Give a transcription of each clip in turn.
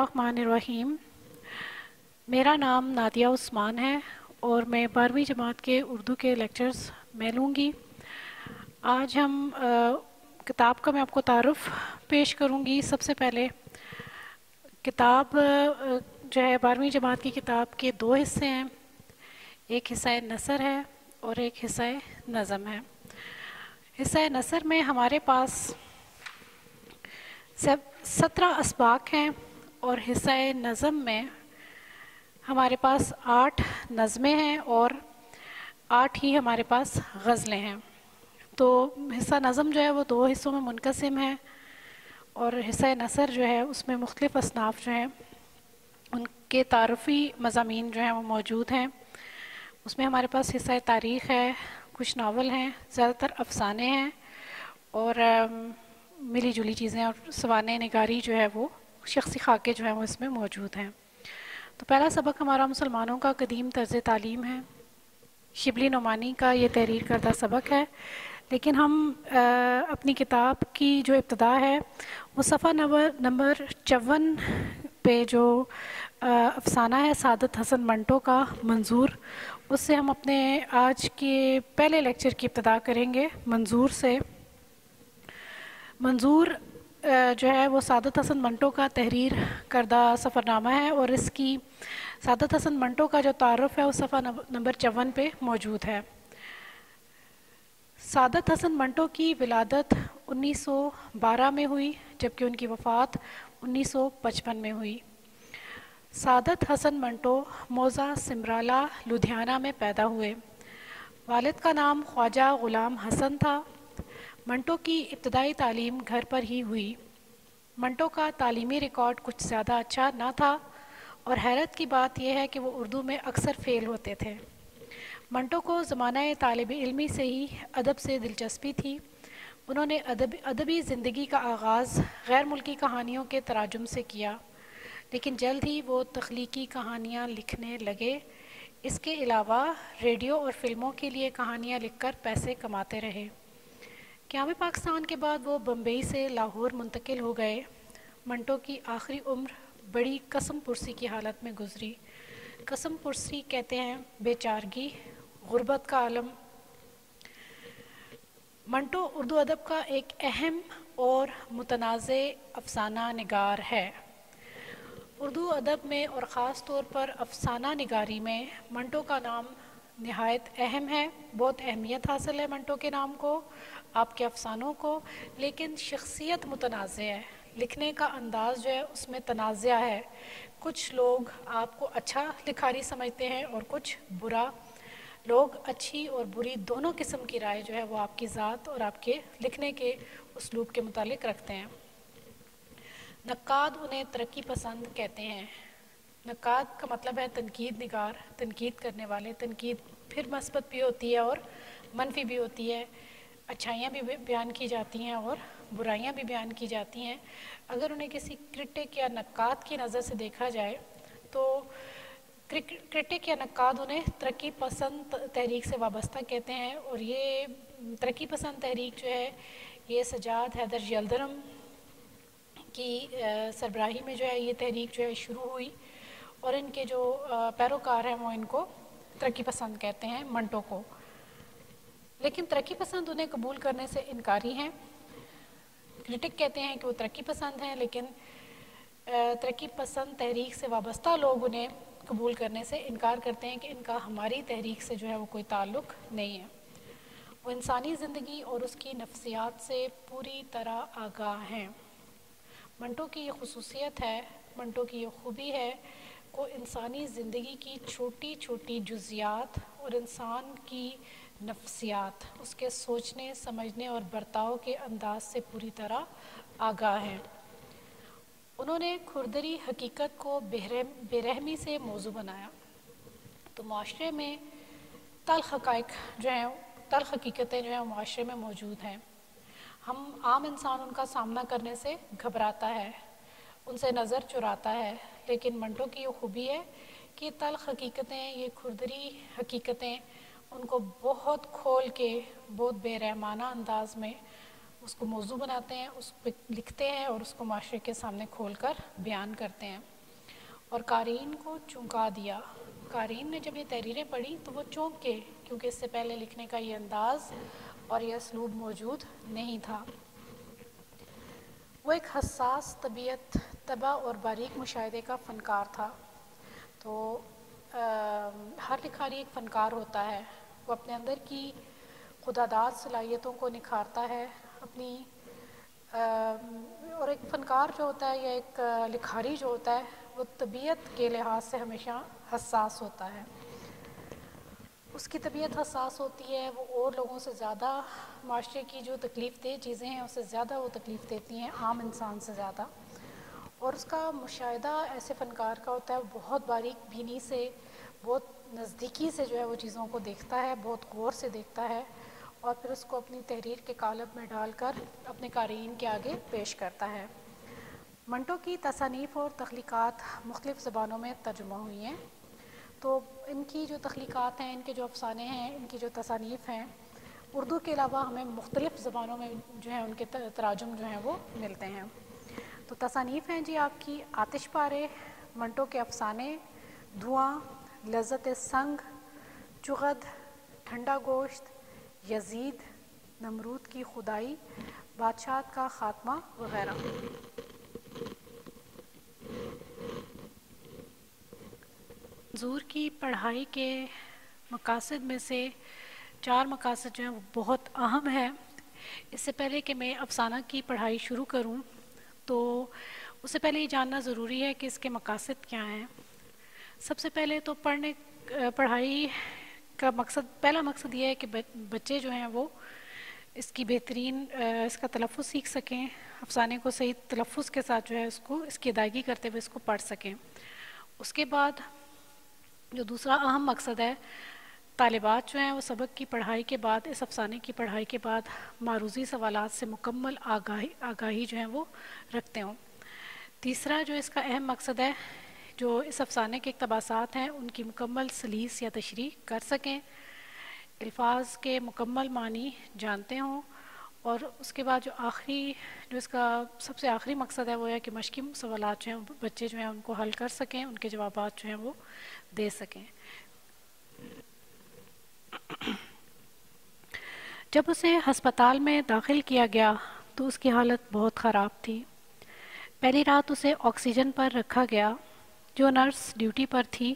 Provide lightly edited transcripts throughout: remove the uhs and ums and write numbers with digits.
الرحمن الرحیم۔ میرا نام نادیہ عثمان ہے اور میں 12ویں جماعت کے اردو کے لیکچرز میں لوں گی۔ آج ہم کتاب کا میں آپ کو تعارف پیش کروں گی۔ سب سے پہلے کتاب جو ہے 12ویں جماعت کی کتاب کے 2 حصے ہیں، ایک حصہ نثر ہے اور ایک حصہ نظم ہے۔ حصہ نثر میں ہمارے پاس 17 اسباق ہیں اور حصہ نظم میں ہمارے پاس 8 نظمیں ہیں اور 8 ہی ہمارے پاس غزلیں ہیں۔ تو حصہ نظم جو ہے وہ 2 حصوں میں منقسم ہے اور حصہ نثر جو ہے اس میں مختلف اصناف جو ہیں ان کے تعارفی مضامین جو ہیں وہ موجود ہیں۔ اس میں ہمارے پاس حصہ تاریخ ہے، کچھ ناول ہیں، زیادہ تر افسانے ہیں اور ملی جلی چیزیں، اور سوانح نگاری جو ہے وہ شخصی خاکے جو ہیں وہ اس میں موجود ہیں۔ تو پہلا سبق ہمارا مسلمانوں کا قدیم طرز تعلیم ہے۔ شبلی نعمانی کا یہ تحریر کردہ سبق ہے، لیکن ہم اپنی کتاب کی جو ابتدا ہے وہ صفحہ نمبر 54 پہ جو افسانہ ہے سعادت حسن منٹو کا منظور، اس سے ہم اپنے آج کے پہلے لیکچر کی ابتدا کریں گے منظور سے۔ منظور جو ہے وہ سعادت حسن منٹو کا تحریر کردہ سفرنامہ ہے اور اس کی سعادت حسن منٹو کا جو تعارف ہے وہ صفحہ نمبر 54 پہ موجود ہے۔ سعادت حسن منٹو کی ولادت 1912 میں ہوئی جبکہ ان کی وفات 1955 میں ہوئی۔ سعادت حسن منٹو موضع سمرالہ لدھیانہ میں پیدا ہوئے۔ والد کا نام خواجہ غلام حسن تھا۔ منٹو کی ابتدائی تعلیم گھر پر ہی ہوئی۔ منٹو کا تعلیمی ریکارڈ کچھ زیادہ اچھا نہ تھا اور حیرت کی بات یہ ہے کہ وہ اردو میں اکثر فیل ہوتے تھے۔ منٹو کو زمانہ طالب علمی سے ہی ادب سے دلچسپی تھی۔ انہوں نے ادبی زندگی کا آغاز غیر ملکی کہانیوں کے تراجم سے کیا، لیکن جلد ہی وہ تخلیقی کہانیاں لکھنے لگے۔ اس کے علاوہ ریڈیو اور فلموں کے لیے کہانیاں لکھ کر پیسے کماتے رہے۔ قیام پاکستان کے بعد وہ بمبئی سے لاہور منتقل ہو گئے۔ منٹو کی آخری عمر بڑی قسم پرسی کی حالت میں گزری۔ قسم پرسی کہتے ہیں بے چارگی، غربت کا عالم۔ منٹو اردو ادب کا ایک اہم اور متنازع افسانہ نگار ہے۔ اردو ادب میں اور خاص طور پر افسانہ نگاری میں منٹو کا نام نہایت اہم ہے۔ بہت اہمیت حاصل ہے منٹو کے نام کو، آپ کے افسانوں کو، لیکن شخصیت متنازع ہے۔ لکھنے کا انداز جو ہے اس میں تنازع ہے۔ کچھ لوگ آپ کو اچھا لکھاری سمجھتے ہیں اور کچھ برا۔ لوگ اچھی اور بری دونوں قسم کی رائے جو ہے وہ آپ کی ذات اور آپ کے لکھنے کے اسلوب کے متعلق رکھتے ہیں۔ نقاد انہیں ترقی پسند کہتے ہیں۔ نقاد کا مطلب ہے تنقید نگار، تنقید کرنے والے۔ تنقید پھر مثبت بھی ہوتی ہے اور منفی بھی ہوتی ہے، اچھائیاں بھی بیان کی جاتی ہیں اور برائیاں بھی بیان کی جاتی ہیں۔ اگر انہیں کسی کرٹک یا نقاد کی نظر سے دیکھا جائے تو کرٹک یا نقاد انہیں ترقی پسند تحریک سے وابستہ کہتے ہیں، اور یہ ترقی پسند تحریک جو ہے یہ سجاد حیدر یلدرم کی سربراہی میں جو ہے یہ تحریک جو ہے شروع ہوئی، اور ان کے جو پیروکار ہیں وہ ان کو ترقی پسند کہتے ہیں، منٹو کو۔ لیکن ترقی پسند انہیں قبول کرنے سے انکاری ہیں۔ کرٹک کہتے ہیں کہ وہ ترقی پسند ہیں، لیکن ترقی پسند تحریک سے وابستہ لوگ انہیں قبول کرنے سے انکار کرتے ہیں کہ ان کا ہماری تحریک سے جو ہے وہ کوئی تعلق نہیں ہے۔ وہ انسانی زندگی اور اس کی نفسیات سے پوری طرح آگاہ ہیں۔ منٹو کی یہ خصوصیت ہے، منٹو کی یہ خوبی ہے کہ انسانی زندگی کی چھوٹی چھوٹی جزیات اور انسان کی نفسیات، اس کے سوچنے سمجھنے اور برتاؤ کے انداز سے پوری طرح آگاہ ہیں۔ انہوں نے کھردری حقیقت کو بے رحمی سے موضوع بنایا۔ تو معاشرے میں تلخ حقائق جو ہیں، تلخ حقیقتیں جو ہیں معاشرے میں موجود ہیں۔ ہم عام انسان ان کا سامنا کرنے سے گھبراتا ہے، ان سے نظر چراتا ہے، لیکن منٹو کی یہ خوبی ہے کہ تلخ حقیقتیں، یہ کھردری حقیقتیں، ان کو بہت کھول کے، بہت بے رحمانہ انداز میں اس کو موضوع بناتے ہیں، اس پہ لکھتے ہیں اور اس کو معاشرے کے سامنے کھول کر بیان کرتے ہیں۔ اور قارئین کو چونکا دیا۔ قارئین نے جب یہ تحریریں پڑھی تو وہ چونک کے، کیونکہ اس سے پہلے لکھنے کا یہ انداز اور یہ اسلوب موجود نہیں تھا۔ وہ ایک حساس طبیعت، طبع اور باریک مشاہدے کا فنکار تھا۔ تو ہر لکھاری ایک فنکار ہوتا ہے، وہ اپنے اندر کی خداداد صلاحیتوں کو نکھارتا ہے اپنی، اور ایک فنکار جو ہوتا ہے یا ایک لکھاری جو ہوتا ہے وہ طبیعت کے لحاظ سے ہمیشہ حساس ہوتا ہے۔ اس کی طبیعت حساس ہوتی ہے، وہ اور لوگوں سے زیادہ معاشرے کی جو تکلیف دہ چیزیں ہیں اس سے زیادہ وہ تکلیف دیتی ہیں، عام انسان سے زیادہ۔ اور اس کا مشاہدہ ایسے فنکار کا ہوتا ہے، وہ بہت باریک بینی سے، بہت نزدیکی سے جو ہے وہ چیزوں کو دیکھتا ہے، بہت غور سے دیکھتا ہے، اور پھر اس کو اپنی تحریر کے قالب میں ڈال کر اپنے قارئین کے آگے پیش کرتا ہے۔ منٹو کی تصانیف اور تخلیقات مختلف زبانوں میں ترجمہ ہوئی ہیں۔ تو ان کی جو تخلیقات ہیں، ان کے جو افسانے ہیں، ان کی جو تصانیف ہیں، اردو کے علاوہ ہمیں مختلف زبانوں میں جو ہیں ان کے تراجم جو ہیں وہ ملتے ہیں۔ تو تصانیف ہیں جی آپ کی: آتش پارے، منٹو کے افسانے، دھواں، لذت سنگ، چغد، ٹھنڈا گوشت، یزید، نمرود کی خدائی، بادشاہت کا خاتمہ وغیرہ۔ منظور کی پڑھائی کے مقاصد میں سے 4 مقاصد جو ہیں وہ بہت اہم ہیں۔ اس سے پہلے کہ میں افسانہ کی پڑھائی شروع کروں تو اس سے پہلے یہ جاننا ضروری ہے کہ اس کے مقاصد کیا ہیں۔ سب سے پہلے تو پڑھائی کا پہلا مقصد یہ ہے کہ بچے جو ہیں وہ اس کی بہترین اس کا تلفظ سیکھ سکیں، افسانے کو صحیح تلفظ کے ساتھ جو ہے اس کی ادائیگی کرتے ہوئے اس کو پڑھ سکیں۔ اس کے بعد جو دوسرا اہم مقصد ہے، طالبات جو ہیں وہ سبق کی پڑھائی کے بعد، اس افسانے کی پڑھائی کے بعد معروضی سوالات سے مکمل آگاہی جو ہیں وہ رکھتے ہوں۔ تیسرا جو اس کا اہم مقصد ہے، جو اس افسانے کے اقتباسات ہیں ان کی مکمل سلیس یا تشریح کر سکیں، الفاظ کے مکمل معنی جانتے ہوں، اور اس کے بعد جو اس کا سب سے آخری مقصد ہے وہ ہے کہ مشقی سوالات جو ہیں بچے جو ہیں ان کو حل کر سکیں، ان کے جوابات جو ہیں وہ دے سکیں۔ جب اسے ہسپتال میں داخل کیا گیا تو اس کی حالت بہت خراب تھی۔ پہلی رات اسے آکسیجن پر رکھا گیا۔ جو نرس ڈیوٹی پر تھی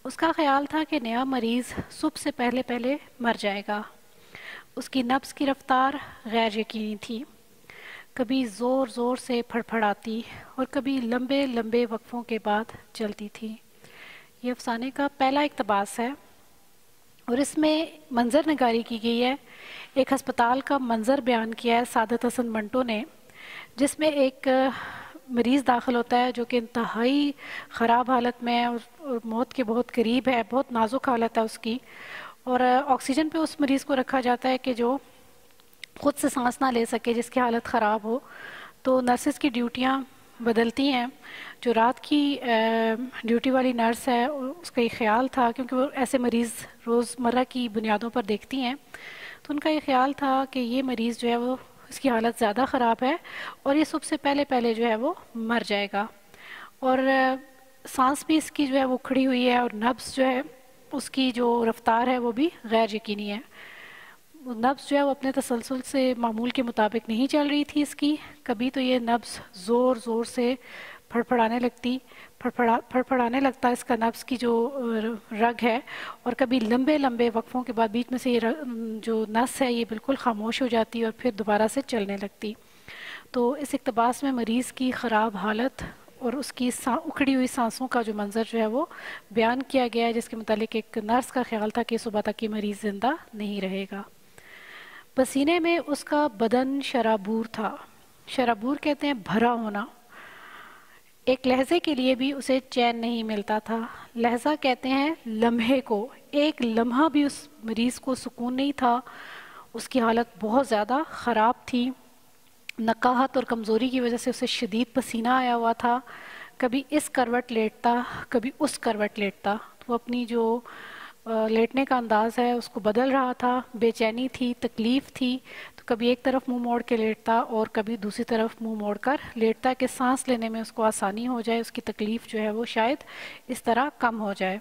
اس کا خیال تھا کہ نیا مریض صبح سے پہلے مر جائے گا۔ اس کی نبض کی رفتار غیر یقینی تھی، کبھی زور زور سے پھڑپھڑاتی اور کبھی لمبے لمبے وقفوں کے بعد چلتی تھی۔ یہ افسانے کا پہلا اقتباس ہے اور اس میں منظر نگاری کی گئی ہے۔ ایک ہسپتال کا منظر بیان کیا ہے سعادت حسن منٹو نے، جس میں ایک مریض داخل ہوتا ہے جو کہ انتہائی خراب حالت میں ہے اور موت کے بہت قریب ہے، بہت نازک حالت ہے اس کی، اور آکسیجن پہ اس مریض کو رکھا جاتا ہے کہ جو خود سے سانس نہ لے سکے، جس کی حالت خراب ہو۔ تو نرسز کی ڈیوٹیاں بدلتی ہیں۔ جو رات کی ڈیوٹی والی نرس ہے اس کا یہ خیال تھا، کیونکہ وہ ایسے مریض روزمرہ کی بنیادوں پر دیکھتی ہیں، تو ان کا یہ خیال تھا کہ یہ مریض جو ہے وہ اس کی حالت زیادہ خراب ہے اور یہ سب سے پہلے جو ہے وہ مر جائے گا، اور سانس بھی اس کی جو ہے وہ کھڑی ہوئی ہے، اور نبض جو ہے اس کی جو رفتار ہے وہ بھی غیر یقینی ہے۔ نبض جو ہے وہ اپنے تسلسل سے معمول کے مطابق نہیں چل رہی تھی اس کی، کبھی تو یہ نبض زور زور سے پھڑپڑانے لگتا اس کا نبض کی جو رگ ہے، اور کبھی لمبے لمبے وقفوں کے بعد بیچ میں سے یہ جو نس ہے یہ بالکل خاموش ہو جاتی اور پھر دوبارہ سے چلنے لگتی۔ تو اس اقتباس میں مریض کی خراب حالت اور اس کی اکھڑی ہوئی سانسوں کا جو منظر جو ہے وہ بیان کیا گیا ہے، جس کے متعلق ایک نرس کا خیال تھا کہ صبح تک یہ مریض زندہ نہیں رہے گا۔ پسینے میں اس کا بدن شرابور تھا۔ شرابور کہتے ہیں بھرا ہونا۔ ایک لہجے کے لیے بھی اسے چین نہیں ملتا تھا۔ لہجہ کہتے ہیں لمحے کو، ایک لمحہ بھی اس مریض کو سکون نہیں تھا۔ اس کی حالت بہت زیادہ خراب تھی، نقاہت اور کمزوری کی وجہ سے اسے شدید پسینہ آیا ہوا تھا، کبھی اس کروٹ لیٹتا کبھی اس کروٹ لیٹتا۔ وہ اپنی جو لیٹنے کا انداز ہے اس کو بدل رہا تھا، بے چینی تھی، تکلیف تھی، تو کبھی ایک طرف منہ موڑ کے لیٹتا اور کبھی دوسری طرف منہ موڑ کر لیٹتا کہ سانس لینے میں اس کو آسانی ہو جائے، اس کی تکلیف جو ہے وہ شاید اس طرح کم ہو جائے۔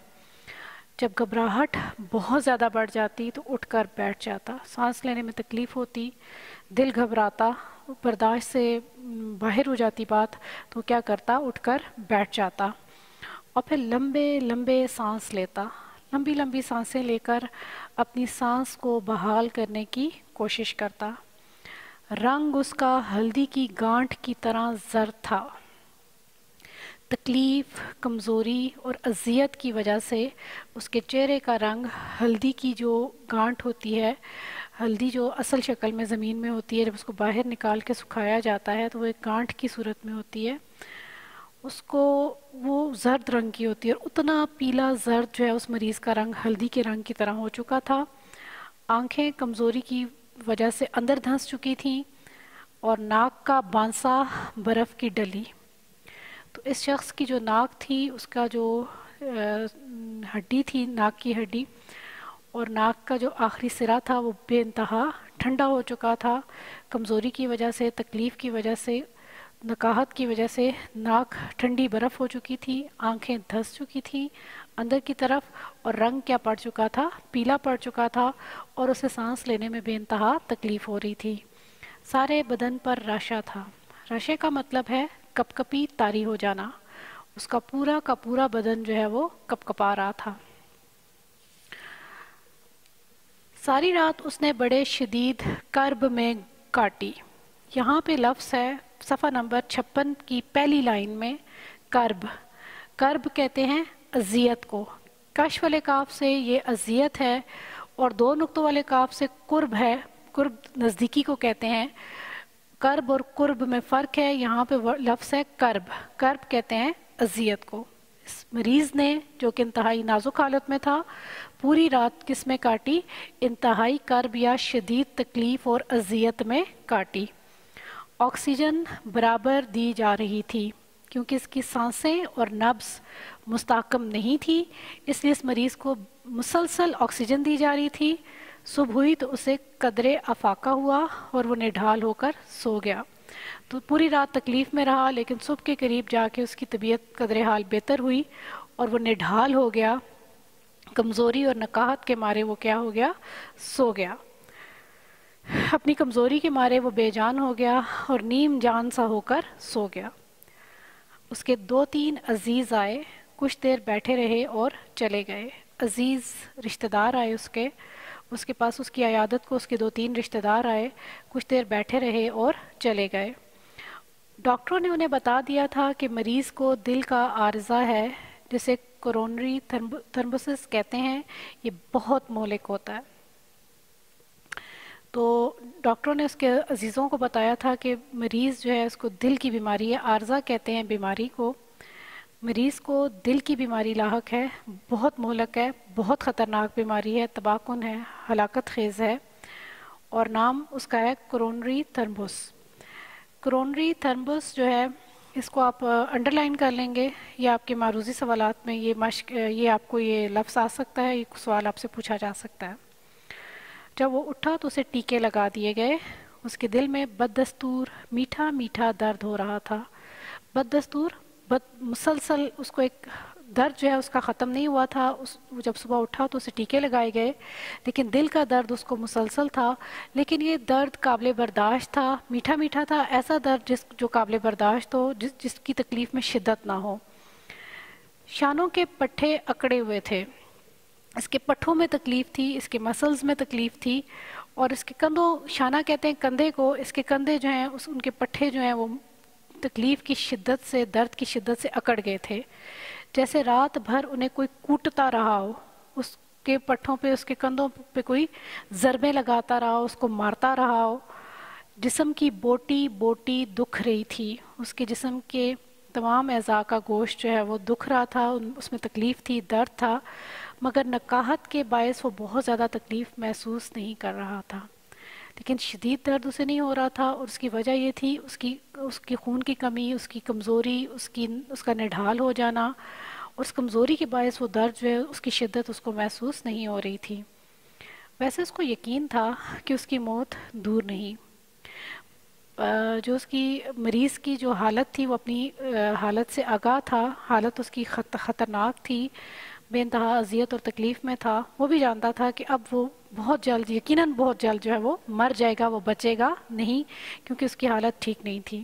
جب گھبراہٹ بہت زیادہ بڑھ جاتی تو اٹھ کر بیٹھ جاتا، سانس لینے میں تکلیف ہوتی، دل گھبراتا، برداشت سے باہر ہو جاتی بات، تو کیا کرتا، اٹھ کر بیٹھ جاتا اور پھر لمبے لمبے سانس لیتا، لمبی لمبی سانسیں لے کر اپنی سانس کو بحال کرنے کی کوشش کرتا۔ رنگ اس کا ہلدی کی گانٹھ کی طرح زرد تھا۔ تکلیف، کمزوری اور اذیت کی وجہ سے اس کے چہرے کا رنگ ہلدی کی جو گانٹھ ہوتی ہے، ہلدی جو اصل شکل میں زمین میں ہوتی ہے، جب اس کو باہر نکال کے سکھایا جاتا ہے تو وہ ایک گانٹھ کی صورت میں ہوتی ہے، اس کو وہ زرد رنگ کی ہوتی ہے، اور اتنا پیلا زرد جو ہے اس مریض کا رنگ ہلدی کے رنگ کی طرح ہو چکا تھا۔ آنکھیں کمزوری کی وجہ سے اندر دھنس چکی تھیں اور ناک کا بانسا برف کی ڈلی۔ تو اس شخص کی جو ناک تھی، اس کا جو ہڈی تھی، ناک کی ہڈی اور ناک کا جو آخری سرا تھا وہ بے انتہا ٹھنڈا ہو چکا تھا، کمزوری کی وجہ سے، تکلیف کی وجہ سے، نکاہت کی وجہ سے ناک ٹھنڈی برف ہو چکی تھی، آنکھیں دھس چکی تھیں اندر کی طرف، اور رنگ کیا پڑ چکا تھا، پیلا پڑ چکا تھا، اور اسے سانس لینے میں بے انتہا تکلیف ہو رہی تھی۔ سارے بدن پر راشا تھا۔ رشے کا مطلب ہے کپ کپی طاری ہو جانا، اس کا پورا بدن جو ہے وہ کپ کپا رہا تھا۔ ساری رات اس نے بڑے شدید کرب میں کاٹی۔ یہاں پہ لفظ ہے صفحہ نمبر 56 کی پہلی لائن میں، کرب۔ کرب کہتے ہیں اذیت کو، کش والے کاف سے یہ اذیت ہے، اور دو نقطوں والے کاف سے قرب ہے، قرب نزدیکی کو کہتے ہیں۔ کرب اور قرب میں فرق ہے، یہاں پہ لفظ ہے کرب، کرب کہتے ہیں اذیت کو۔ اس مریض نے جو کہ انتہائی نازک حالت میں تھا، پوری رات کس میں کاٹی، انتہائی کرب یا شدید تکلیف اور اذیت میں کاٹی۔ آکسیجن برابر دی جا رہی تھی، کیونکہ اس کی سانسیں اور نبض مستحکم نہیں تھی، اس لیے اس مریض کو مسلسل آکسیجن دی جا رہی تھی۔ صبح ہوئی تو اسے قدرے افاقہ ہوا اور وہ نڈھال ہو کر سو گیا۔ تو پوری رات تکلیف میں رہا، لیکن صبح کے قریب جا کے اس کی طبیعت قدرے حال بہتر ہوئی اور وہ نڈھال ہو گیا، کمزوری اور نکاہت کے مارے وہ کیا ہو گیا، سو گیا۔ اپنی کمزوری کے مارے وہ بے جان ہو گیا اور نیم جان سا ہو کر سو گیا۔ اس کے 2-3 عزیز آئے، کچھ دیر بیٹھے رہے اور چلے گئے۔ عزیز رشتہ دار آئے اس کے پاس، اس کی عیادت کو اس کے 2-3 رشتہ دار آئے، کچھ دیر بیٹھے رہے اور چلے گئے۔ ڈاکٹروں نے انہیں بتا دیا تھا کہ مریض کو دل کا عارضہ ہے، جسے کورونری تھرمبوسس کہتے ہیں، یہ بہت مہلک ہوتا ہے۔ تو ڈاکٹروں نے اس کے عزیزوں کو بتایا تھا کہ مریض جو ہے اس کو دل کی بیماری ہے، عارضہ کہتے ہیں بیماری کو، مریض کو دل کی بیماری لاحق ہے، بہت مہلک ہے، بہت خطرناک بیماری ہے، تباہ کن ہے، ہلاکت خیز ہے، اور نام اس کا ہے کورونری تھرمبوس۔ کورونری تھرمبوس جو ہے، اس کو آپ انڈر لائن کر لیں گے، یا آپ کے معروضی سوالات میں یہ آپ کو یہ لفظ آ سکتا ہے، یہ سوال آپ سے پوچھا جا سکتا ہے۔ جب وہ اٹھا تو اسے ٹیکے لگا دیے گئے، اس کے دل میں بددستور میٹھا میٹھا درد ہو رہا تھا۔ بددستور مسلسل اس کو ایک درد جو ہے اس کا ختم نہیں ہوا تھا، جب صبح اٹھا تو اسے ٹیکے لگائے گئے، لیکن دل کا درد اس کو مسلسل تھا، لیکن یہ درد قابل برداشت تھا، میٹھا میٹھا تھا، ایسا درد جو قابل برداشت ہو، جس کی تکلیف میں شدت نہ ہو۔ شانوں کے پٹھے اکڑے ہوئے تھے، اس کے پٹھوں میں تکلیف تھی، اس کے مسلز میں تکلیف تھی، اور اس کے کندھوں، شانہ کہتے ہیں کندھے کو، اس کے کندھے جو ہیں ان کے پٹھے جو ہیں وہ تکلیف کی شدت سے، درد کی شدت سے اکڑ گئے تھے، جیسے رات بھر انہیں کوئی کوٹتا رہا ہو، اس کے پٹھوں پہ، اس کے کندھوں پہ کوئی ضربیں لگاتا رہا ہو، اس کو مارتا رہا ہو۔ جسم کی بوٹی بوٹی دکھ رہی تھی، اس کے جسم کے تمام اعضاء کا گوشت جو ہے وہ دکھ رہا تھا، اس میں تکلیف تھی، درد تھا، مگر نکاہت کے باعث وہ بہت زیادہ تکلیف محسوس نہیں کر رہا تھا، لیکن شدید درد اسے نہیں ہو رہا تھا، اور اس کی وجہ یہ تھی اس کی خون کی کمی، اس کی کمزوری، اس کا نڈھال ہو جانا، اور اس کمزوری کے باعث وہ درد جو ہے اس کی شدت اس کو محسوس نہیں ہو رہی تھی. ویسے اس کو یقین تھا کہ اس کی موت دور نہیں. جو اس کی مریض کی جو حالت تھی وہ اپنی حالت سے آگاہ تھا. حالت اس کی خطرناک تھی، بے انتہا اذیت اور تکلیف میں تھا. وہ بھی جانتا تھا کہ اب وہ بہت جلد، یقیناً بہت جلد جو ہے وہ مر جائے گا، وہ بچے گا نہیں، کیونکہ اس کی حالت ٹھیک نہیں تھی.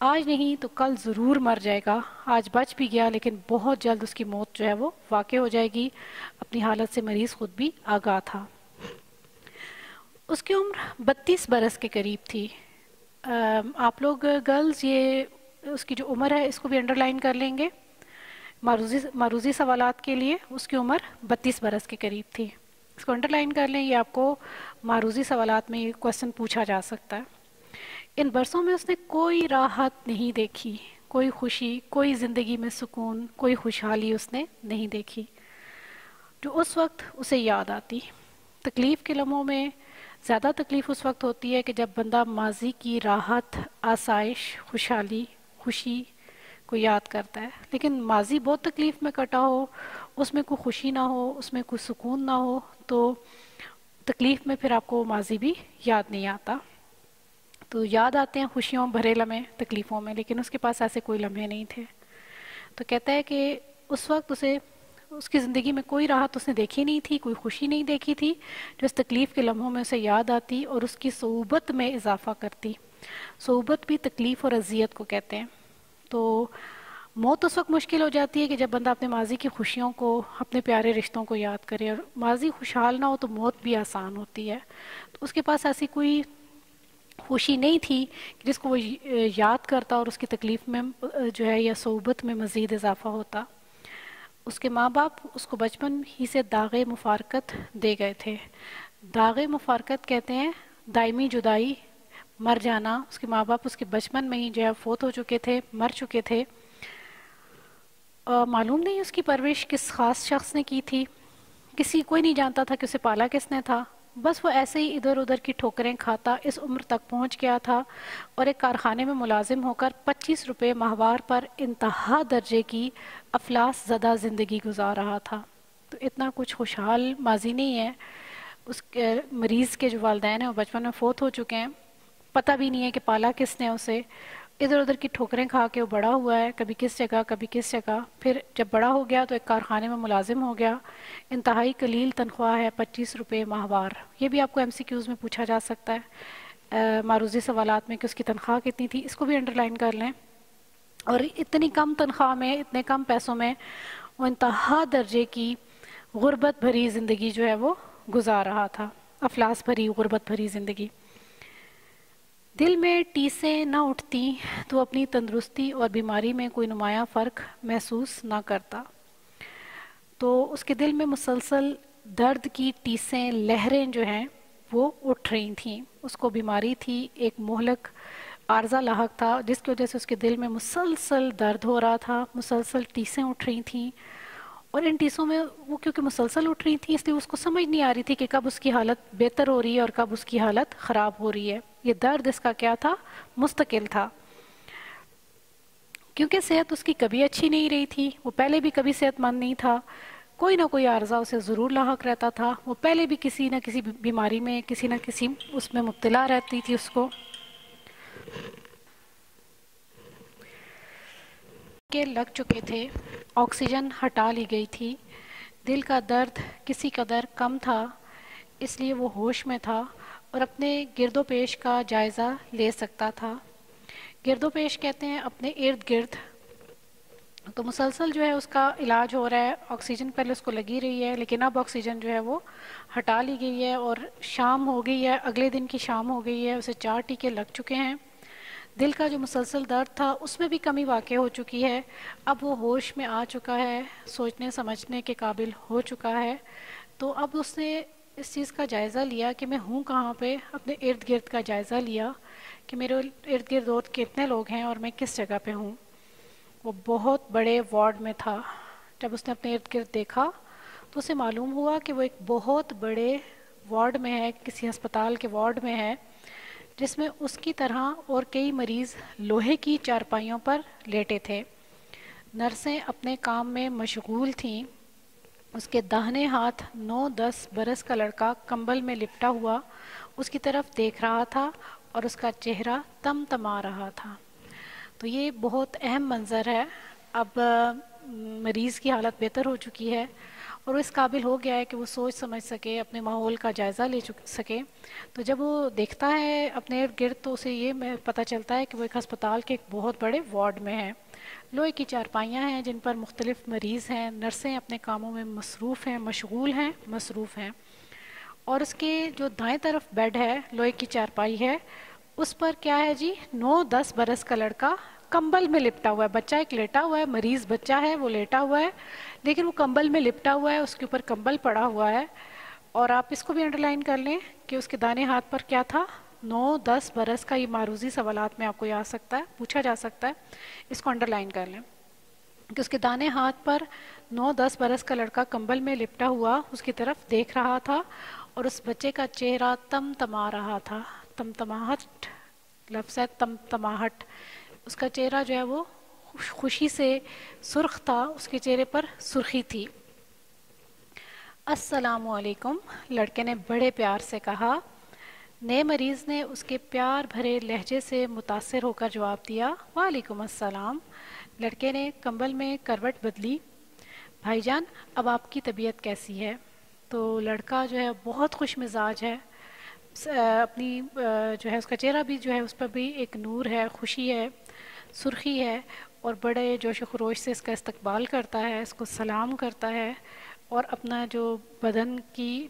آج نہیں تو کل ضرور مر جائے گا. آج بچ بھی گیا لیکن بہت جلد اس کی موت جو ہے وہ واقع ہو جائے گی. اپنی حالت سے مریض خود بھی آگاہ تھا. اس کی عمر 32 برس کے قریب تھی. آپ لوگ گرلز یہ اس کی جو عمر ہے اس کو بھی انڈر لائن کر لیں گے. معروضی سوالات کے لیے اس کی عمر 32 برس کے قریب تھی. اس کو انڈر لائن کر لیں، یہ آپ کو معروضی سوالات میں یہ کویسچن پوچھا جا سکتا ہے. ان برسوں میں اس نے کوئی راحت نہیں دیکھی، کوئی خوشی، کوئی زندگی میں سکون، کوئی خوشحالی اس نے نہیں دیکھی جو اس وقت اسے یاد آتی. تکلیف کے لمحوں میں زیادہ تکلیف اس وقت ہوتی ہے کہ جب بندہ ماضی کی راحت، آسائش، خوشحالی، خوشی کو یاد کرتا ہے. لیکن ماضی بہت تکلیف میں کٹا ہو، اس میں کوئی خوشی نہ ہو، اس میں کوئی سکون نہ ہو، تو تکلیف میں پھر آپ کو ماضی بھی یاد نہیں آتا. تو یاد آتے ہیں خوشیوں بھرے لمحے تکلیفوں میں، لیکن اس کے پاس ایسے کوئی لمحے نہیں تھے. تو کہتا ہے کہ اس وقت اس کی زندگی میں کوئی راحت اس نے دیکھی نہیں تھی، کوئی خوشی نہیں دیکھی تھی جو اس تکلیف کے لمحوں میں اسے یاد آتی اور اس کی صعوبت میں اضافہ کرتی. صعوبت بھی تکلیف اور اذیت کو کہتے ہیں. تو موت اس وقت مشکل ہو جاتی ہے کہ جب بندہ اپنے ماضی کی خوشیوں کو، اپنے پیارے رشتوں کو یاد کرے. اور ماضی خوشحال نہ ہو تو موت بھی آسان ہوتی ہے. تو اس کے پاس ایسی کوئی خوشی نہیں تھی جس کو وہ یاد کرتا اور اس کی تکلیف میں جو ہے یا صعوبت میں مزید اضافہ ہوتا. اس کے ماں باپ اس کو بچپن ہی سے داغ مفارقت دے گئے تھے. داغ مفارقت کہتے ہیں دائمی جدائی، مر جانا. اس کے ماں باپ اس کے بچپن میں ہی جو ہے فوت ہو چکے تھے، مر چکے تھے. معلوم نہیں اس کی پرورش کس خاص شخص نے کی تھی. کوئی نہیں جانتا تھا کہ اسے پالا کس نے تھا. بس وہ ایسے ہی ادھر ادھر کی ٹھوکریں کھاتا اس عمر تک پہنچ گیا تھا اور ایک کارخانے میں ملازم ہو کر 25 روپے ماہوار پر انتہا درجے کی افلاس زدہ زندگی گزار رہا تھا. تو اتنا کچھ خوشحال ماضی نہیں ہے. اس کے مریض کے جو والدین ہیں وہ بچپن میں فوت ہو چکے ہیں، پتہ بھی نہیں ہے کہ پالا کس نے اسے. ادھر ادھر کی ٹھوکریں کھا کے وہ بڑا ہوا ہے، کبھی کس جگہ کبھی کس جگہ. پھر جب بڑا ہو گیا تو ایک کارخانے میں ملازم ہو گیا. انتہائی قلیل تنخواہ ہے، 25 روپے ماہوار. یہ بھی آپ کو MCQs میں پوچھا جا سکتا ہے معروضی سوالات میں کہ اس کی تنخواہ کتنی تھی. اس کو بھی انڈر لائن کر لیں. اور اتنی کم تنخواہ میں، اتنے کم پیسوں میں وہ انتہا درجے کی غربت بھری زندگی جو ہے وہ گزار رہا تھا. افلاس بھری، غربت بھری زندگی. دل میں ٹیسیں نہ اٹھتی تو اپنی تندرستی اور بیماری میں کوئی نمایاں فرق محسوس نہ کرتا. تو اس کے دل میں مسلسل درد کی ٹیسیں، لہریں جو ہیں وہ اٹھ رہی تھیں. اس کو بیماری تھی، ایک مہلک عارضہ لاحق تھا جس کی وجہ سے اس کے دل میں مسلسل درد ہو رہا تھا، مسلسل ٹیسیں اٹھ رہی تھیں. اور ان ٹیسوں میں وہ کیونکہ مسلسل اٹھ رہی تھیں اس لیے اس کو سمجھ نہیں آ رہی تھی کہ کب اس کی حالت بہتر ہو رہی ہے اور کب اس کی حالت خراب ہو رہی ہے. یہ درد اس کا کیا تھا؟ مستقل تھا. کیونکہ صحت اس کی کبھی اچھی نہیں رہی تھی، وہ پہلے بھی کبھی صحت مند نہیں تھا، کوئی نہ کوئی عارضہ اسے ضرور لاحق رہتا تھا. وہ پہلے بھی کسی نہ کسی بیماری میں، کسی نہ کسی اس میں مبتلا رہتی تھی. اس کو کے لگ چکے تھے، آکسیجن ہٹا لی گئی تھی. دل کا درد کسی قدر کم تھا، اس لیے وہ ہوش میں تھا اور اپنے گرد و پیش کا جائزہ لے سکتا تھا. گرد و پیش کہتے ہیں اپنے ارد گرد. تو مسلسل جو ہے اس کا علاج ہو رہا ہے. آکسیجن پہلے اس کو لگی رہی ہے لیکن اب آکسیجن جو ہے وہ ہٹا لی گئی ہے اور شام ہو گئی ہے، اگلے دن کی شام ہو گئی ہے. اسے 4 ٹیکے لگ چکے ہیں. دل کا جو مسلسل درد تھا اس میں بھی کمی واقع ہو چکی ہے. اب وہ ہوش میں آ چکا ہے، سوچنے سمجھنے کے قابل ہو چکا ہے. تو اب اس نے اس چیز کا جائزہ لیا کہ میں ہوں کہاں پہ. اپنے ارد گرد کا جائزہ لیا کہ میرے ارد گرد اور کتنے لوگ ہیں اور میں کس جگہ پہ ہوں. وہ بہت بڑے وارڈ میں تھا. جب اس نے اپنے ارد گرد دیکھا تو اسے معلوم ہوا کہ وہ ایک بہت بڑے وارڈ میں ہے، کسی ہسپتال کے وارڈ میں ہے جس میں اس کی طرح اور کئی مریض لوہے کی چارپائیوں پر لیٹے تھے. نرسیں اپنے کام میں مشغول تھیں. اس کے داہنے ہاتھ 9-10 برس کا لڑکا کمبل میں لپٹا ہوا اس کی طرف دیکھ رہا تھا اور اس کا چہرہ تمتما رہا تھا. تو یہ بہت اہم منظر ہے. اب مریض کی حالت بہتر ہو چکی ہے اور وہ اس قابل ہو گیا ہے کہ وہ سوچ سمجھ سکے، اپنے ماحول کا جائزہ لے سکے. تو جب وہ دیکھتا ہے اپنے ارد گرد تو اسے یہ پتہ چلتا ہے کہ وہ ایک ہسپتال کے ایک بہت بڑے وارڈ میں ہے. لوہے کی چارپائیاں ہیں جن پر مختلف مریض ہیں. نرسیں اپنے کاموں میں مصروف ہیں، مشغول ہیں، مصروف ہیں. اور اس کے جو دائیں طرف بیڈ ہے، لوہے کی چارپائی ہے، اس پر کیا ہے جی؟ 9-10 برس کا لڑکا کمبل میں لپٹا ہوا ہے. بچہ ایک لیٹا ہوا ہے، مریض بچہ ہے، وہ لیٹا ہوا ہے لیکن وہ کمبل میں لپٹا ہوا ہے، اس کے اوپر کمبل پڑا ہوا ہے. اور آپ اس کو بھی انڈر لائن کر لیں کہ اس کے دائیں ہاتھ پر کیا تھا؟ 9-10 برس کا. یہ معروضی سوالات میں آپ کو یاد سکتا ہے، پوچھا جا سکتا ہے. اس کو انڈر لائن کر لیں کہ اس کے دائیں ہاتھ پر 9-10 برس کا لڑکا کمبل میں لپٹا ہوا اس کی طرف دیکھ رہا تھا اور اس بچے کا چہرہ تمتما رہا تھا. تمتماہٹ لفظ ہے، تمتماہٹ. اس کا چہرہ جو ہے وہ خوشی سے سرخ تھا، اس کے چہرے پر سرخی تھی. السلام علیکم، لڑکے نے بڑے پیار سے کہا. نئے مریض نے اس کے پیار بھرے لہجے سے متاثر ہو کر جواب دیا، وعلیکم السلام. لڑکے نے کمبل میں کروٹ بدلی. بھائی جان، اب آپ کی طبیعت کیسی ہے؟ تو لڑکا جو ہے بہت خوش مزاج ہے. اپنی جو ہے اس کا چہرہ بھی جو ہے اس پر بھی ایک نور ہے، خوشی ہے، سرخی ہے، اور بڑے جوش و خروش سے اس کا استقبال کرتا ہے، اس کو سلام کرتا ہے اور اپنا جو بدن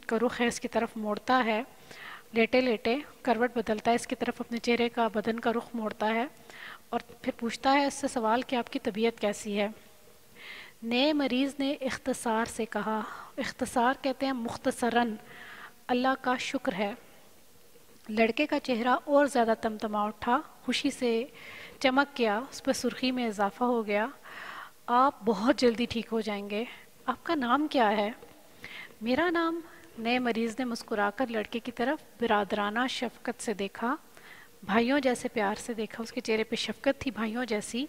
کا رخ ہے اس کی طرف موڑتا ہے. لیٹے لیٹے کروٹ بدلتا ہے، اس کی طرف اپنے چہرے کا، بدن کا رخ موڑتا ہے اور پھر پوچھتا ہے اس سے سوال کہ آپ کی طبیعت کیسی ہے؟ نئے مریض نے اختصار سے کہا. اختصار کہتے ہیں مختصراً، اللہ کا شکر ہے. لڑکے کا چہرہ اور زیادہ تمتما اٹھا، خوشی سے چمک گیا، اس پر سرخی میں اضافہ ہو گیا. آپ بہت جلدی ٹھیک ہو جائیں گے. آپ کا نام کیا ہے؟ میرا نام. نئے مریض نے مسکرا کر لڑکے کی طرف برادرانہ شفقت سے دیکھا، بھائیوں جیسے پیار سے دیکھا. اس کے چہرے پہ شفقت تھی، بھائیوں جیسی.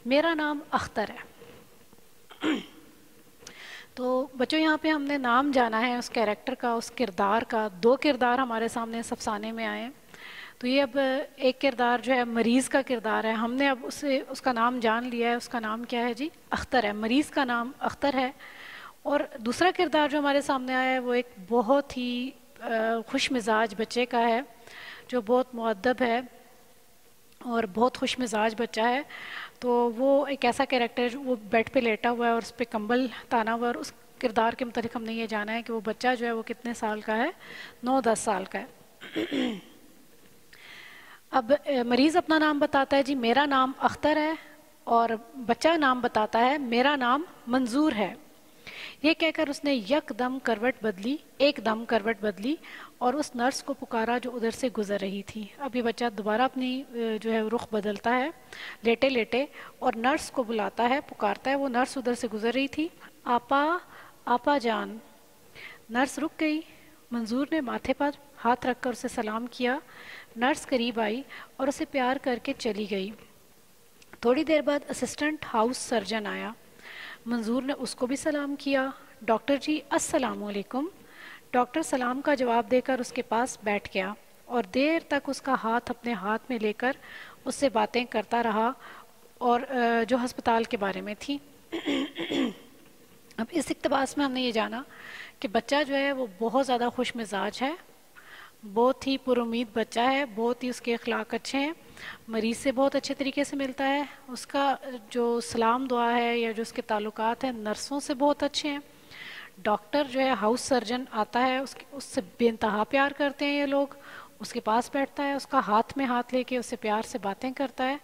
میرا نام اختر ہے. تو بچوں یہاں پہ ہم نے نام جانا ہے اس کیریکٹر کا، اس کردار کا. 2 کردار ہمارے سامنے اس افسانے میں آئے ہیں. تو یہ اب ایک کردار جو ہے مریض کا کردار ہے، ہم نے اب اس کا نام جان لیا ہے. اس کا نام کیا ہے جی؟ اختر ہے. مریض کا نام اختر ہے. اور دوسرا کردار جو ہمارے سامنے آیا ہے وہ ایک بہت ہی خوش مزاج بچے کا ہے، جو بہت مؤدب ہے اور بہت خوش مزاج بچہ ہے. تو وہ ایک ایسا کیریکٹر ہے، وہ بیڈ پہ لیٹا ہوا ہے اور اس پہ کمبل تانا ہوا ہے. اور اس کردار کے متعلق ہم نے یہ جانا ہے کہ وہ بچہ جو ہے وہ کتنے سال کا ہے؟ 9-10 سال کا ہے. اب مریض اپنا نام بتاتا ہے، جی میرا نام اختر ہے، اور بچہ نام بتاتا ہے میرا نام منظور ہے. یہ کہہ کر اس نے یک دم کروٹ بدلی، ایک دم کروٹ بدلی اور اس نرس کو پکارا جو ادھر سے گزر رہی تھی. اب یہ بچہ دوبارہ اپنی جو ہے رخ بدلتا ہے لیٹے لیٹے اور نرس کو بلاتا ہے، پکارتا ہے. وہ نرس ادھر سے گزر رہی تھی. آپا، آپا جان. نرس رک گئی. منظور نے ماتھے پر ہاتھ رکھ کر اسے سلام کیا. نرس قریب آئی اور اسے پیار کر کے چلی گئی. تھوڑی دیر بعد اسسٹنٹ ہاؤس سرجن آیا. منظور نے اس کو بھی سلام کیا. ڈاکٹر جی السلام علیکم. ڈاکٹر سلام کا جواب دے کر اس کے پاس بیٹھ گیا اور دیر تک اس کا ہاتھ اپنے ہاتھ میں لے کر اس سے باتیں کرتا رہا اور جو ہسپتال کے بارے میں تھی. اب اس اقتباس میں ہم نے یہ جانا کہ بچہ جو ہے وہ بہت زیادہ خوش مزاج ہے، بہت ہی پر امید بچہ ہے، بہت ہی اس کے اخلاق اچھے ہیں، مریض سے بہت اچھے طریقے سے ملتا ہے. اس کا جو سلام دعا ہے یا جو اس کے تعلقات ہیں نرسوں سے بہت اچھے ہیں. ڈاکٹر جو ہے ہاؤس سرجن آتا ہے، اس سے بے انتہا پیار کرتے ہیں یہ لوگ. اس کے پاس بیٹھتا ہے، اس کا ہاتھ میں ہاتھ لے کے اس سے پیار سے باتیں کرتا ہے.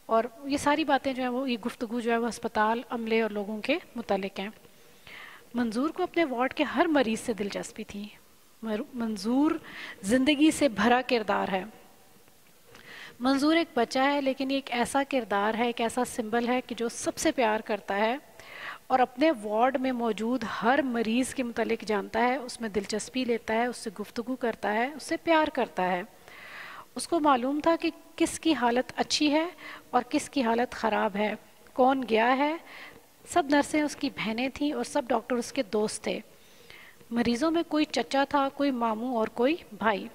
اور یہ ساری باتیں جو ہیں وہ، یہ گفتگو جو ہے وہ ہسپتال، عملے اور لوگوں کے متعلق ہیں. منظور کو اپنے وارڈ کے ہر مریض سے دلچسپی تھی. منظور زندگی سے بھرا کردار ہے. منظور ایک بچہ ہے لیکن یہ ایک ایسا کردار ہے، ایک ایسا سمبل ہے کہ جو سب سے پیار کرتا ہے اور اپنے وارڈ میں موجود ہر مریض کے متعلق جانتا ہے، اس میں دلچسپی لیتا ہے، اس سے گفتگو کرتا ہے، اس سے پیار کرتا ہے. اس کو معلوم تھا کہ کس کی حالت اچھی ہے اور کس کی حالت خراب ہے، کون گیا ہے، سب نرسیں اس کی بہنیں تھیں اور سب ڈاکٹر اس کے دوست تھے. مریضوں میں کوئی چچا تھا, کوئی ماموں اور کوئی بھائی.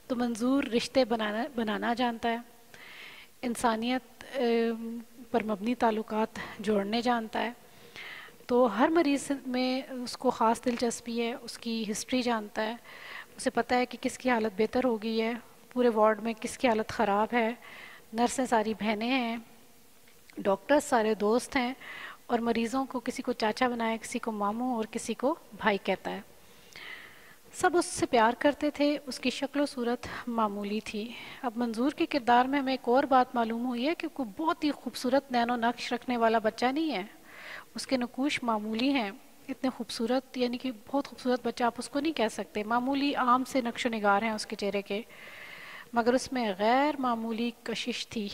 تو منظور رشتے بنانا جانتا ہے, انسانیت پر مبنی تعلقات جوڑنے جانتا ہے. تو ہر مریض میں اس کو خاص دلچسپی ہے, اس کی ہسٹری جانتا ہے, اسے پتہ ہے کہ کس کی حالت بہتر ہو گئی ہے, پورے وارڈ میں کس کی حالت خراب ہے. نرسیں ساری بہنیں ہیں, ڈاکٹر سارے دوست ہیں, اور مریضوں کو کسی کو چاچا بنایا, کسی کو ماموں اور کسی کو بھائی کہتا ہے. سب اس سے پیار کرتے تھے, اس کی شکل و صورت معمولی تھی. اب منظور کے کردار میں ہمیں ایک اور بات معلوم ہوئی ہے کہ کوئی بہت ہی خوبصورت نین و نقش رکھنے والا بچہ نہیں ہے, اس کے نقوش معمولی ہیں. اتنے خوبصورت, یعنی کہ بہت خوبصورت بچہ آپ اس کو نہیں کہہ سکتے, معمولی عام سے نقش و نگار ہیں اس کے چہرے کے, مگر اس میں غیر معمولی کشش تھی.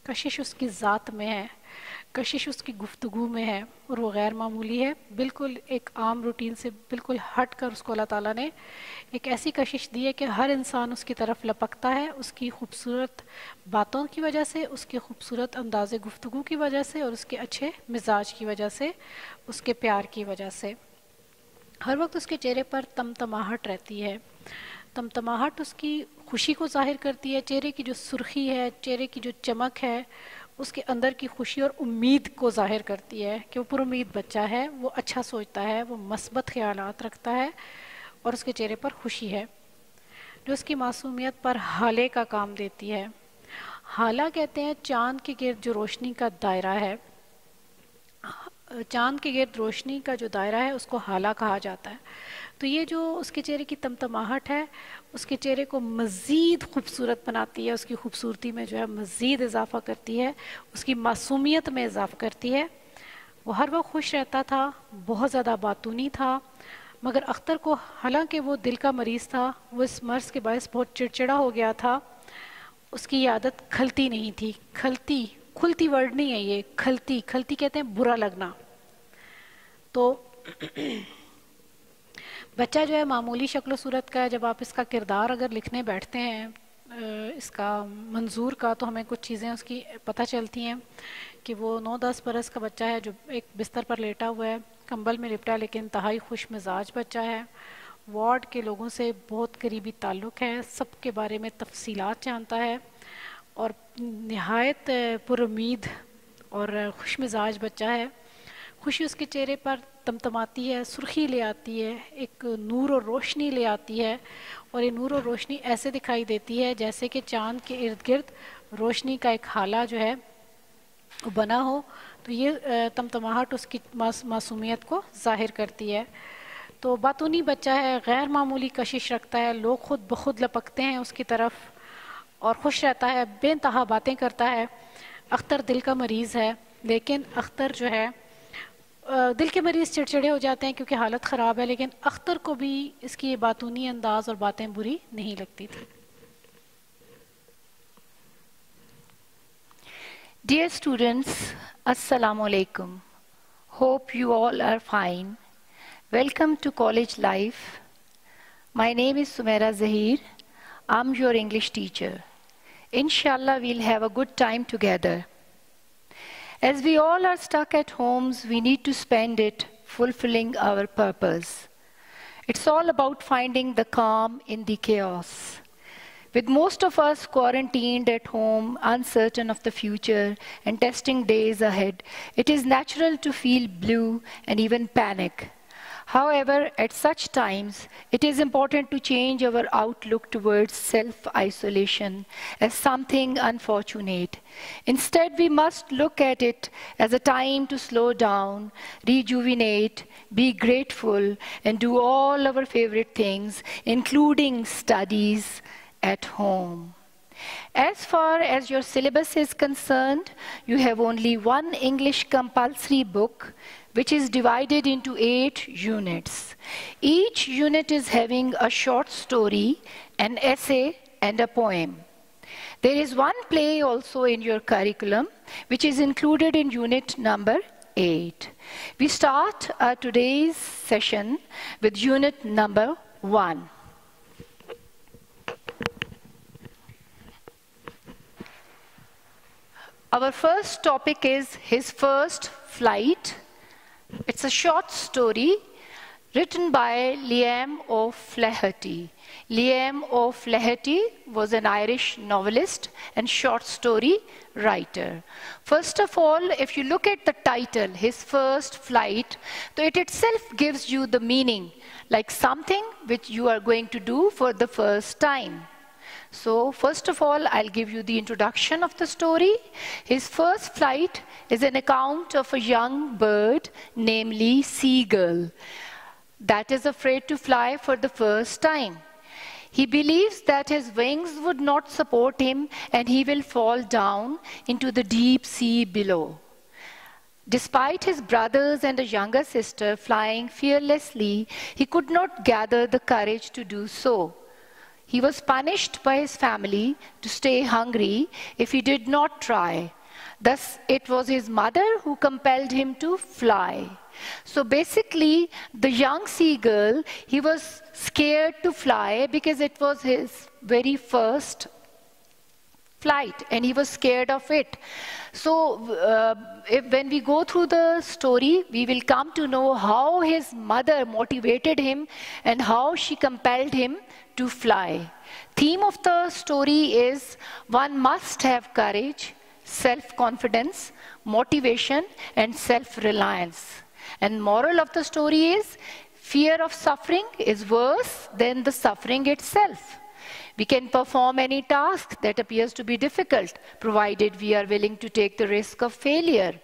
کشش اس کی ذات میں ہے, کشش اس کی گفتگو میں ہے, اور وہ غیر معمولی ہے. بالکل ایک عام روٹین سے بالکل ہٹ کر اس کو اللہ تعالیٰ نے ایک ایسی کشش دی ہے کہ ہر انسان اس کی طرف لپکتا ہے, اس کی خوبصورت باتوں کی وجہ سے, اس کے خوبصورت انداز گفتگو کی وجہ سے, اور اس کے اچھے مزاج کی وجہ سے, اس کے پیار کی وجہ سے. ہر وقت اس کے چہرے پر تمتماہٹ رہتی ہے. تمتماہٹ اس کی خوشی کو ظاہر کرتی ہے. چہرے کی جو سرخی ہے, چہرے کی جو چمک ہے, اس کے اندر کی خوشی اور امید کو ظاہر کرتی ہے کہ وہ پر امید بچہ ہے, وہ اچھا سوچتا ہے, وہ مثبت خیالات رکھتا ہے, اور اس کے چہرے پر خوشی ہے جو اس کی معصومیت پر ہالے کا کام دیتی ہے. ہالہ کہتے ہیں چاند کے گرد جو روشنی کا دائرہ ہے. چاند کے گرد روشنی کا جو دائرہ ہے اس کو ہالہ کہا جاتا ہے. تو یہ جو اس کے چہرے کی تمتماہٹ ہے, اس کے چہرے کو مزید خوبصورت بناتی ہے, اس کی خوبصورتی میں جو ہے مزید اضافہ کرتی ہے, اس کی معصومیت میں اضافہ کرتی ہے. وہ ہر وقت خوش رہتا تھا, بہت زیادہ باتونی تھا, مگر اختر کو حالانکہ وہ دل کا مریض تھا, وہ اس مرض کے باعث بہت چڑچڑا ہو گیا تھا. اس کی عادت کھلتی نہیں تھی. کھلتی ورڈ نہیں ہے یہ, کھلتی کہتے ہیں برا لگنا. تو بچہ جو ہے معمولی شکل و صورت کا ہے. جب آپ اس کا کردار اگر لکھنے بیٹھتے ہیں اس کا منظور کا, تو ہمیں کچھ چیزیں اس کی پتہ چلتی ہیں کہ وہ 9-10 برس کا بچہ ہے جو ایک بستر پر لیٹا ہوا ہے, کمبل میں لپٹا, لیکن انتہائی خوش مزاج بچہ ہے. وارڈ کے لوگوں سے بہت قریبی تعلق ہے, سب کے بارے میں تفصیلات جانتا ہے, اور نہایت پر امید اور خوش مزاج بچہ ہے. خوشی اس کے چہرے پر تمتماتی ہے, سرخی لے آتی ہے, ایک نور اور روشنی لے آتی ہے, اور یہ نور اور روشنی ایسے دکھائی دیتی ہے جیسے کہ چاند کے ارد گرد روشنی کا ایک حالہ جو ہے وہ بنا ہو. تو یہ تمتماہٹ اس کی معصومیت کو ظاہر کرتی ہے. تو باتونی بچہ ہے, غیر معمولی کشش رکھتا ہے, لوگ خود بخود لپکتے ہیں اس کی طرف, اور خوش رہتا ہے, بے انتہا باتیں کرتا ہے. اختر دل کا مریض ہے, لیکن اختر جو ہے دل کے مریض چڑچڑے ہو جاتے ہیں کیونکہ حالت خراب ہے, لیکن اختر کو بھی اس کی یہ باتونی انداز اور باتیں بری نہیں لگتی تھی. Dear students, Assalamu alaikum. Hope you all are fine. Welcome to college life. My name is Sumaira Zahir. I'm your English teacher. Inshallah, we'll have a good time together. As we all are stuck at homes, we need to spend it fulfilling our purpose. It's all about finding the calm in the chaos. With most of us quarantined at home, uncertain of the future, and testing days ahead, it is natural to feel blue and even panic. However, at such times, it is important to change our outlook towards self-isolation as something unfortunate. Instead, we must look at it as a time to slow down, rejuvenate, be grateful, and do all our favorite things, including studies at home. As far as your syllabus is concerned, you have only one English compulsory book, which is divided into 8 units. Each unit is having a short story, an essay, and a poem. There is one play also in your curriculum, which is included in unit number 8. We start today's session with unit number 1. Our first topic is his first flight, It's a short story written by Liam O'Flaherty. Liam O'Flaherty was an Irish novelist and short story writer. First of all, if you look at the title, His First Flight, so it itself gives you the meaning, like something which you are going to do for the first time. So first of all, I'll give you the introduction of the story. His First Flight is an account of a young bird, namely seagull, that is afraid to fly for the first time. He believes that his wings would not support him and he will fall down into the deep sea below. Despite his brothers and a younger sister flying fearlessly, he could not gather the courage to do so. He was punished by his family to stay hungry if he did not try. Thus, it was his mother who compelled him to fly. So basically, the young seagull, he was scared to fly because it was his very first flight and he was scared of it. So when we go through the story, we will come to know how his mother motivated him and how she compelled him to fly. Theme of the story is one must have courage, self-confidence, motivation, and self-reliance. And moral of the story is fear of suffering is worse than the suffering itself. We can perform any task that appears to be difficult, provided we are willing to take the risk of failure.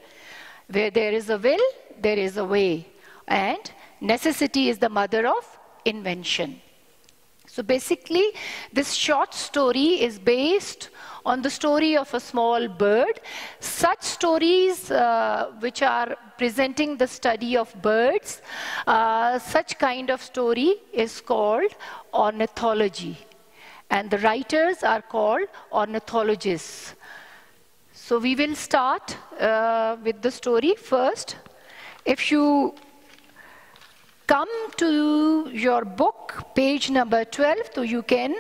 Where there is a will, there is a way. And necessity is the mother of invention. So basically, this short story is based on the story of a small bird. Such stories which are presenting the study of birds, such kind of story is called ornithology. And the writers are called ornithologists. So we will start with the story first. If you come to your book, page number 12, so you can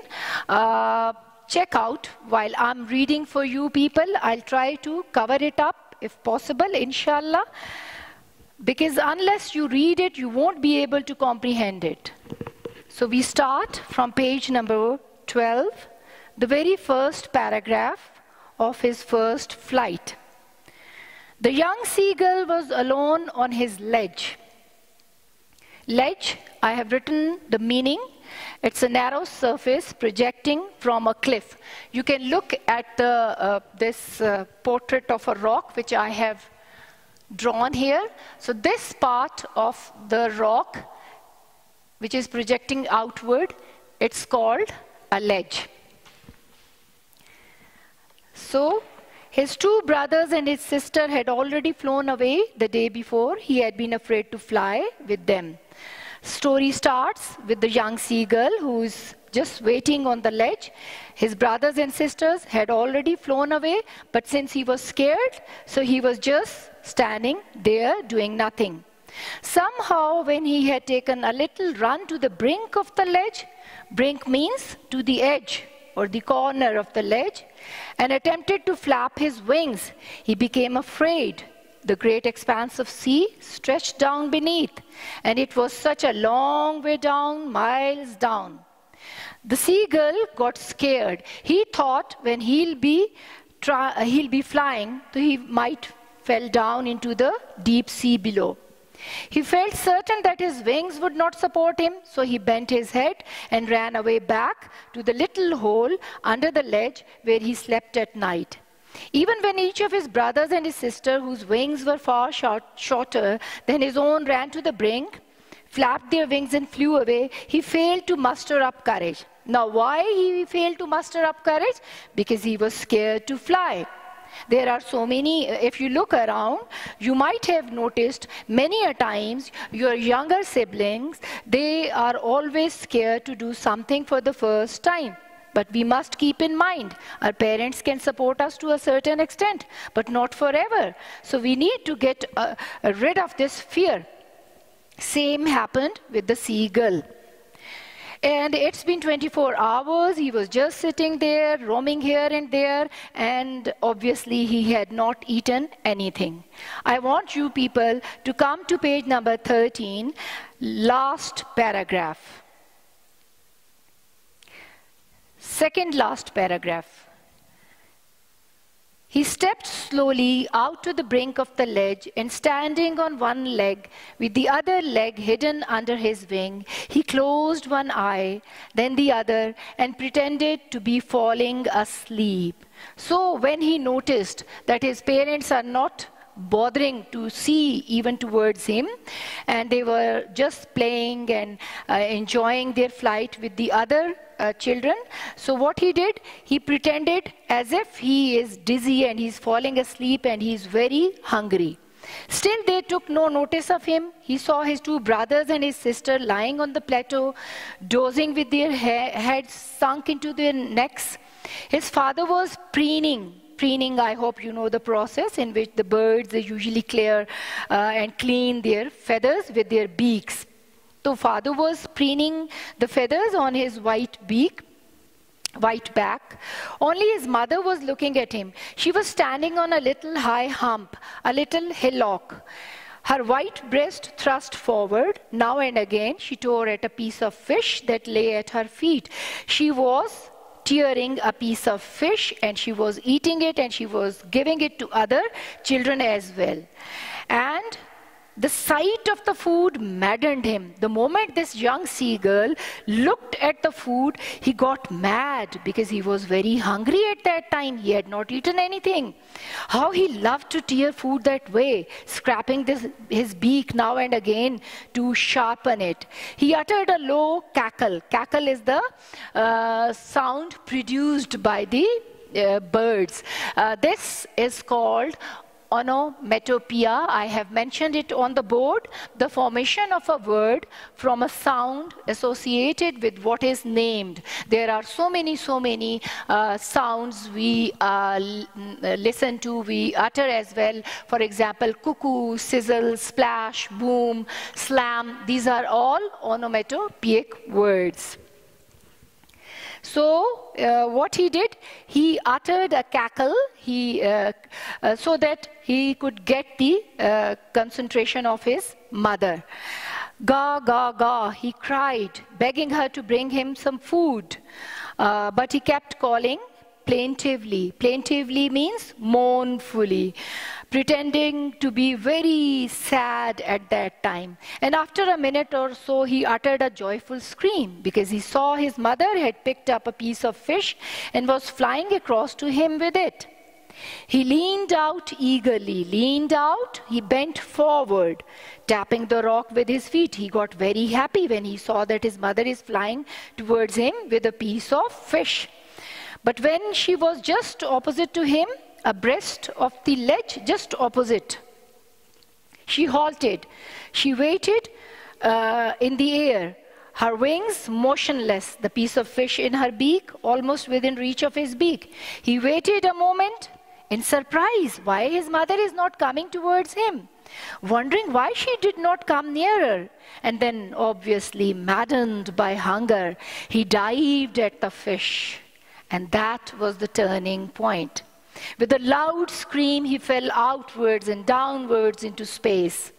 check out while I'm reading for you people. I'll try to cover it up if possible, inshallah, because unless you read it, you won't be able to comprehend it. So we start from page number 12, the very first paragraph of his first flight. The young seagull was alone on his ledge. Ledge, I have written the meaning. It's a narrow surface projecting from a cliff. You can look at this portrait of a rock which I have drawn here. So this part of the rock which is projecting outward, it's called a ledge. So his two brothers and his sister had already flown away the day before. He had been afraid to fly with them. Story starts with the young seagull who is just waiting on the ledge. His brothers and sisters had already flown away, but since he was scared, so he was just standing there doing nothing. Somehow, when he had taken a little run to the brink of the ledge, brink means to the edge or the corner of the ledge, and attempted to flap his wings, he became afraid. The great expanse of sea stretched down beneath, and it was such a long way down, miles down. The seagull got scared. He thought when he'll be flying, so he might fall down into the deep sea below. He felt certain that his wings would not support him, so he bent his head and ran away back to the little hole under the ledge where he slept at night. Even when each of his brothers and his sister, whose wings were far shorter than his own, ran to the brink, flapped their wings and flew away, he failed to muster up courage. Now, why he failed to muster up courage? Because he was scared to fly. There are so many, if you look around, you might have noticed many a times your younger siblings, they are always scared to do something for the first time. But we must keep in mind, our parents can support us to a certain extent, but not forever. So we need to get rid of this fear. Same happened with the seagull. And it's been 24 hours. He was just sitting there, roaming here and there, and obviously he had not eaten anything. I want you people to come to page number 13, last paragraph. Second last paragraph. He stepped slowly out to the brink of the ledge, and standing on one leg, with the other leg hidden under his wing, he closed one eye, then the other, and pretended to be falling asleep. So when he noticed that his parents are not bothering to see even towards him, and they were just playing and enjoying their flight with the other children. So what he did, he pretended as if he is dizzy and he's falling asleep and he's very hungry. Still they took no notice of him. He saw his two brothers and his sister lying on the plateau, dozing with their heads sunk into their necks. His father was preening. Preening, I hope you know the process in which the birds they usually clear and clean their feathers with their beaks. So father was preening the feathers on his white back. Only his mother was looking at him. She was standing on a little high hump, a little hillock. Her white breast thrust forward. Now and again she tore at a piece of fish that lay at her feet. She was tearing a piece of fish and she was eating it and she was giving it to other children as well. And the sight of the food maddened him. The moment this young seagull looked at the food, he got mad because he was very hungry at that time. He had not eaten anything. How he loved to tear food that way, scraping his beak now and again to sharpen it. He uttered a low cackle. Cackle is the sound produced by the birds. This is called onomatopoeia. I have mentioned it on the board. The formation of a word from a sound associated with what is named. There are so many sounds we listen to, we utter as well. For example, cuckoo, sizzle, splash, boom, slam. These are all onomatopoeic words. So what he did, he uttered a cackle so that he could get the concentration of his mother. Ga, ga, ga, he cried, begging her to bring him some food. But he kept calling plaintively. Plaintively means mournfully, pretending to be very sad at that time. And after a minute or so, he uttered a joyful scream because he saw his mother had picked up a piece of fish and was flying across to him with it. He leaned out eagerly, he bent forward, tapping the rock with his feet. He got very happy when he saw that his mother is flying towards him with a piece of fish. But when she was just opposite to him, abreast of the ledge, just opposite, she halted. She waited in the air, her wings motionless, the piece of fish in her beak, almost within reach of his beak. He waited a moment in surprise why his mother is not coming towards him, wondering why she did not come nearer. And then, obviously maddened by hunger, he dived at the fish. And that was the turning point. With a loud scream, he fell outwards and downwards into space.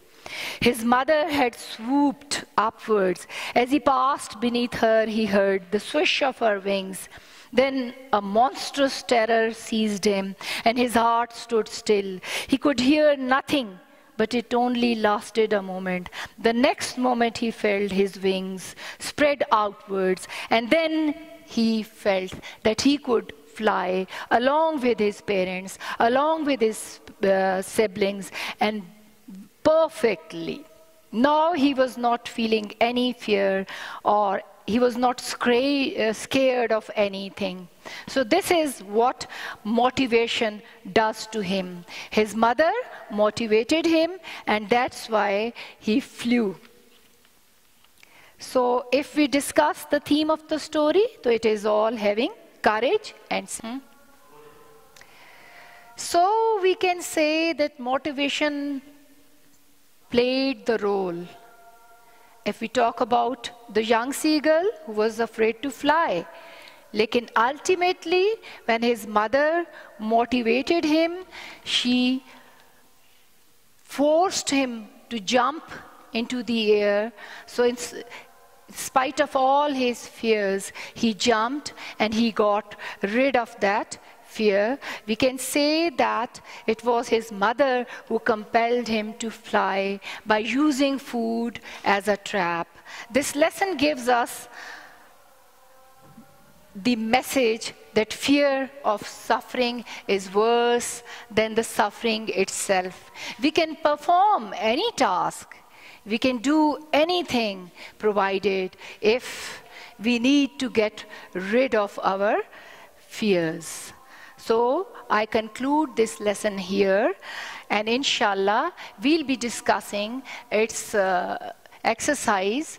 His mother had swooped upwards. As he passed beneath her, he heard the swish of her wings. Then a monstrous terror seized him, and his heart stood still. He could hear nothing, but it only lasted a moment. The next moment he felt his wings spread outwards, and then he felt that he could fly along with his parents, along with his siblings, and perfectly. Now he was not feeling any fear, or he was not scared of anything. So this is what motivation does to him. His mother motivated him, and that's why he flew. So if we discuss the theme of the story, so it is all having courage and so we can say that motivation played the role, if we talk about the young seagull who was afraid to fly, lekin ultimately when his mother motivated him, she forced him to jump into the air. So in spite of all his fears, he jumped and he got rid of that fear. We can say that it was his mother who compelled him to fly by using food as a trap. This lesson gives us the message that fear of suffering is worse than the suffering itself. We can perform any task, we can do anything, provided if we need to get rid of our fears. So I conclude this lesson here, and inshallah we'll be discussing its exercise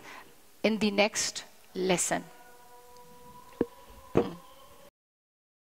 in the next lesson.